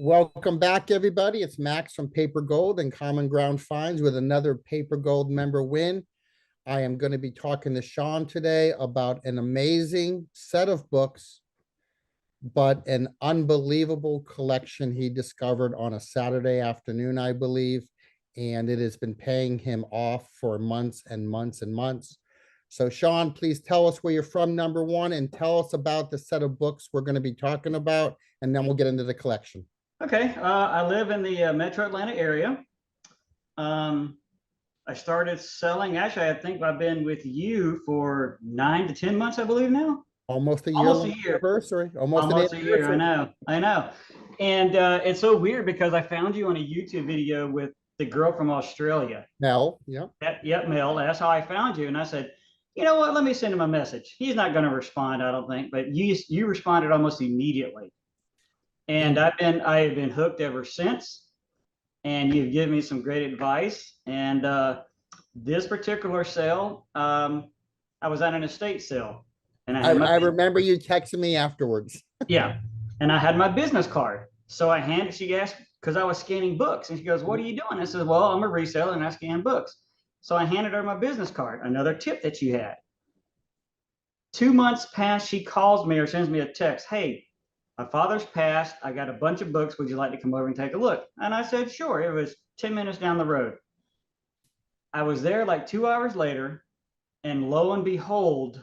Welcome back, everybody. It's Max from PaperGold and Common Ground Finds with another PaperGold member win. I am going to be talking to Sean today about an amazing set of books, but an unbelievable collection he discovered on a Saturday afternoon, I believe, and it has been paying him off for months and months and months. So, Sean, please tell us where you're from, number one, and tell us about the set of books we're going to be talking about, and then we'll get into the collection. Okay, I live in the Metro Atlanta area. I started selling. Actually, I think I've been with you for 9 to 10 months, I believe now. Almost a year. Almost a year. Anniversary. Almost a year. I know. And it's so weird because I found you on a YouTube video with the girl from Australia. Mel, yeah. Yep, Mel. That's how I found you. And I said, you know what? Let me send him a message. He's not going to respond, I don't think. But you responded almost immediately. And I have been hooked ever since. And you've given me some great advice. And this particular sale, I was at an estate sale, and I remember you texting me afterwards. Yeah, and I had my business card. So she asked, because I was scanning books, and she goes, "What are you doing?" I said, "Well, I'm a reseller and I scan books." So I handed her my business card. Another tip that you had. 2 months passed. She calls me or sends me a text. "Hey, my father's passed. I got a bunch of books. Would you like to come over and take a look?" And I said, sure. It was 10 minutes down the road. I was there like 2 hours later, and lo and behold,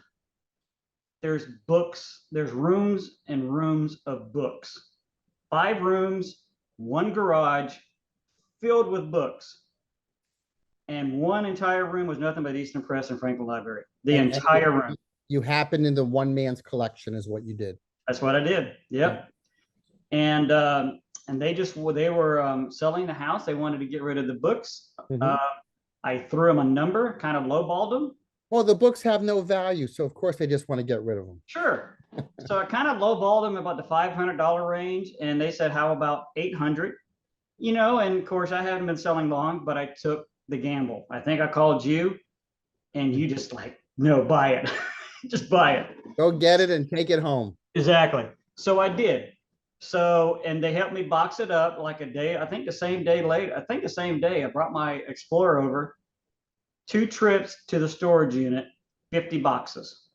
there's books. There's rooms and rooms of books. 5 rooms, 1 garage filled with books. And one entire room was nothing but Eastern Press and Franklin Library. The entire room. You happened in the one man's collection is what you did. That's what I did. Yep. And they were selling the house. They wanted to get rid of the books. I threw them a number, kind of lowballed them. Well, the books have no value, so of course they just want to get rid of them. Sure. So I kind of lowballed them about the $500 range, and they said, "How about 800?" You know, and of course I haven't been selling long, but I took the gamble. I think I called you, and you just like, "No, buy it." Just buy it. Go get it and take it home. Exactly. So I did. So, and they helped me box it up like a day. I think the same day I brought my Explorer over, 2 trips to the storage unit, 50 boxes.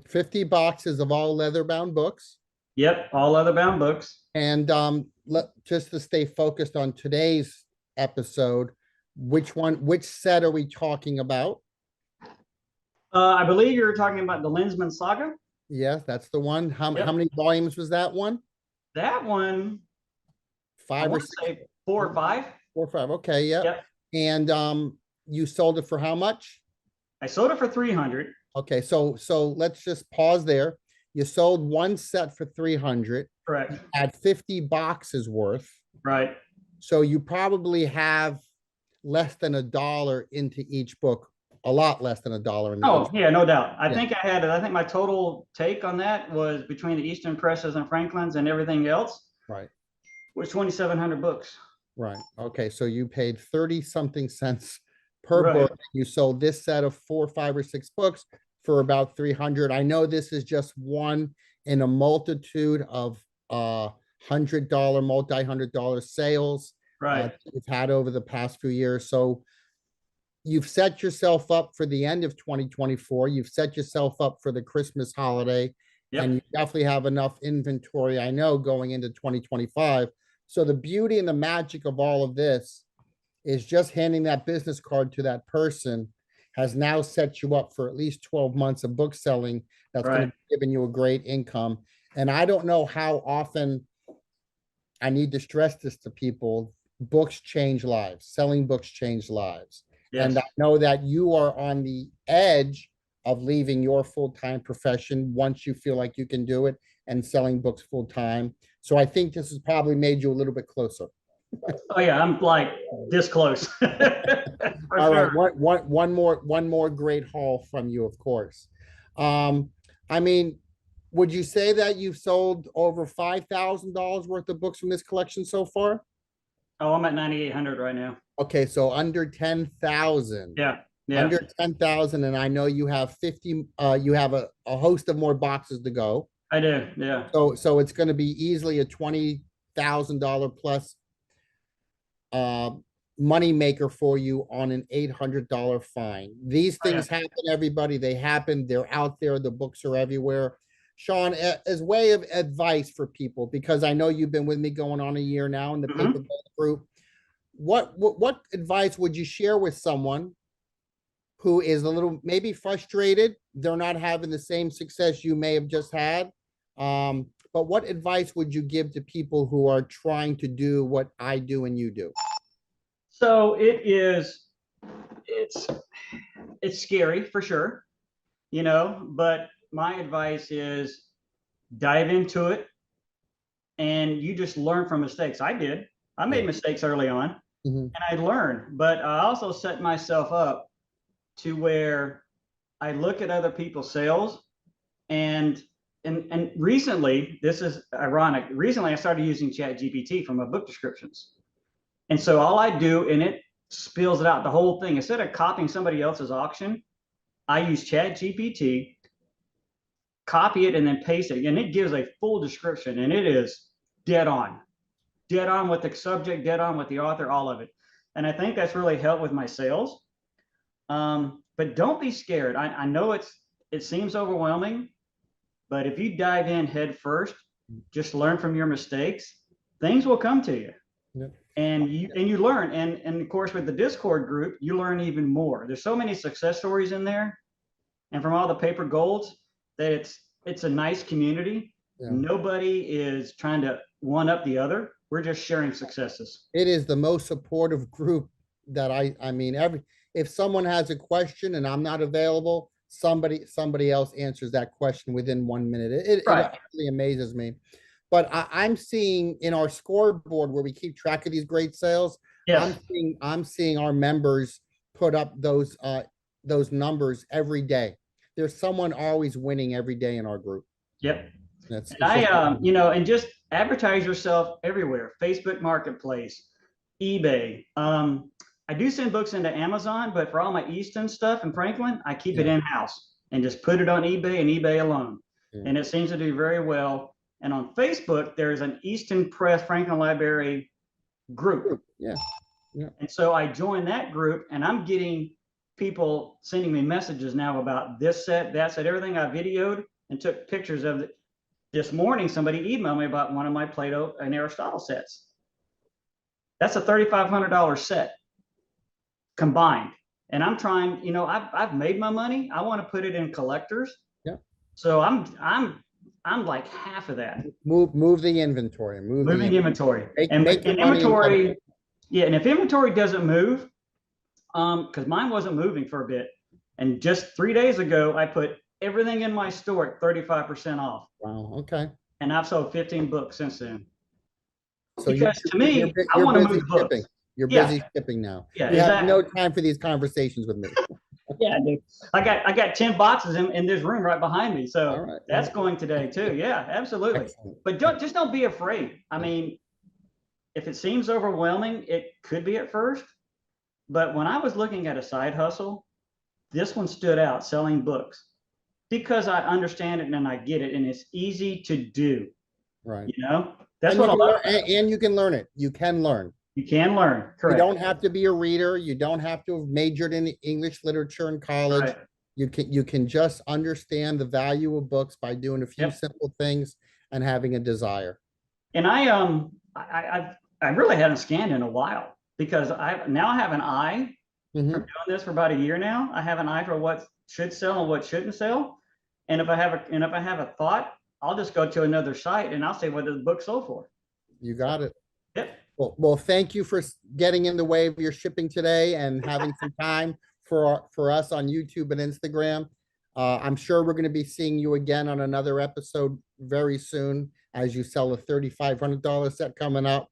50 boxes of all leather bound books. Yep. All leather bound books. And just to stay focused on today's episode, which set are we talking about? I believe you're talking about the Lensman Saga. Yes, that's the one. How many volumes was that one? That one, 5 or 6? 4 or 5. 4 or 5. Okay, yeah. Yep. And you sold it for how much? I sold it for 300. Okay, so let's just pause there. You sold one set for 300. Correct. At 50 boxes worth. Right. So you probably have less than $1 into each book. A lot less than $1. Oh, yeah, no doubt. I think my total take on that was between the Eastern Presses and Franklin's and everything else. Right. Was 2,700 books. Right. Okay. So you paid 30 something cents per book. You sold this set of 4, 5, or 6 books for about 300. I know this is just one in a multitude of $100, multi-$100 sales. Right. We've had over the past few years. So you've set yourself up for the end of 2024. You've set yourself up for the Christmas holiday. Yep. And you definitely have enough inventory, I know, going into 2025. So the beauty and the magic of all of this is just handing that business card to that person has now set you up for at least 12 months of book selling. That's going to be giving you a great income. And I don't know how often I need to stress this to people. Books change lives. Selling books change lives. Yes. And I know that you are on the edge of leaving your full-time profession once you feel like you can do it and selling books full-time. So I think this has probably made you a little bit closer. Oh yeah, I'm like this close. All right, one more great haul from you, of course. I mean, would you say that you've sold over $5,000 worth of books from this collection so far? Oh, I'm at 9,800 right now. Okay, so under 10,000. Yeah. Under 10,000, and I know you have 50. You have a host of more boxes to go. I do. Yeah. So it's going to be easily a 20 $1,000 plus money maker for you on an $800 fine. These things happen, everybody. They happen. They're out there. The books are everywhere. Sean, as way of advice for people, because I know you've been with me going on a year now in the PaperGold group. What advice would you share with someone who is a little maybe frustrated? They're not having the same success you may have just had. But what advice would you give to people who are trying to do what I do and you do? So it's scary for sure, you know, but my advice is dive into it and you just learn from mistakes. I did. I made mistakes early on and I learned, but I also set myself up to where I look at other people's sales and recently, this is ironic. Recently, I started using ChatGPT for my book descriptions. And so all I do, and it spills it out, the whole thing. Instead of copying somebody else's auction, I use ChatGPT, copy it, and then paste it. And it gives a full description, and it is dead on with the subject, dead on with the author, all of it. And I think that's really helped with my sales. But don't be scared. I know it seems overwhelming, but if you dive in head first, just learn from your mistakes, things will come to you. Yep. And you learn. And of course, with the Discord group, you learn even more. There's so many success stories in there. And from all the PaperGolds, that it's a nice community. Yeah. Nobody is trying to one up the other. We're just sharing successes. It is the most supportive group that I mean, if someone has a question and I'm not available, somebody else answers that question within 1 minute. It really amazes me. But I'm seeing in our scoreboard where we keep track of these great sales, I'm seeing our members put up those numbers every day. There's someone always winning every day in our group. Yep. And just advertise yourself everywhere. Facebook Marketplace, eBay. I do send books into Amazon, but for all my Easton stuff in Franklin, I keep it in-house and just put it on eBay and eBay alone. And it seems to do very well. And on Facebook, there's an Easton Press Franklin Library group. Yeah. And so I joined that group, and I'm getting people sending me messages now about this set, that set, everything I videoed and took pictures of it. This morning, somebody emailed me about one of my Plato and Aristotle sets. That's a $3,500 set combined. And I'm trying, you know, I've made my money. I want to put it in collectors. Yeah. So I'm like half of that. Move the inventory. Moving inventory. And inventory. Yeah. And if inventory doesn't move, because mine wasn't moving for a bit. And just 3 days ago, I put everything in my store at 35% off. Wow. Okay. And I've sold 15 books since then. So because to me, I want to move books. You're busy shipping now. Yeah, you have no time for these conversations with me. Yeah, dude. I got 10 boxes in this room right behind me. So that's going today too. Yeah, absolutely. Excellent. But don't be afraid. I mean, if it seems overwhelming, it could be at first. But when I was looking at a side hustle, this one stood out, selling books, because I understand it and I get it, and it's easy to do. Right. You know, that's what I love. And you can learn it. You can learn. You can learn. Correct. You don't have to be a reader. You don't have to have majored in English literature in college. Right. You can just understand the value of books by doing a few simple things and having a desire. And I really haven't scanned in a while, because I now have an eye from doing this for about a year now. I have an eye for what should sell and what shouldn't sell. And if I have a thought, I'll just go to another site and I'll say what the book sold for. You got it. Yep. Well, thank you for getting in the way of your shipping today and having some time for us on YouTube and Instagram. I'm sure we're going to be seeing you again on another episode very soon as you sell a $3,500 set coming up.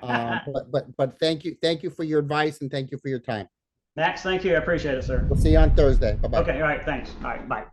But thank you for your advice, and thank you for your time. Max, thank you. I appreciate it, sir. We'll see you on Thursday. Bye-bye. Okay. All right. Thanks. All right. Bye.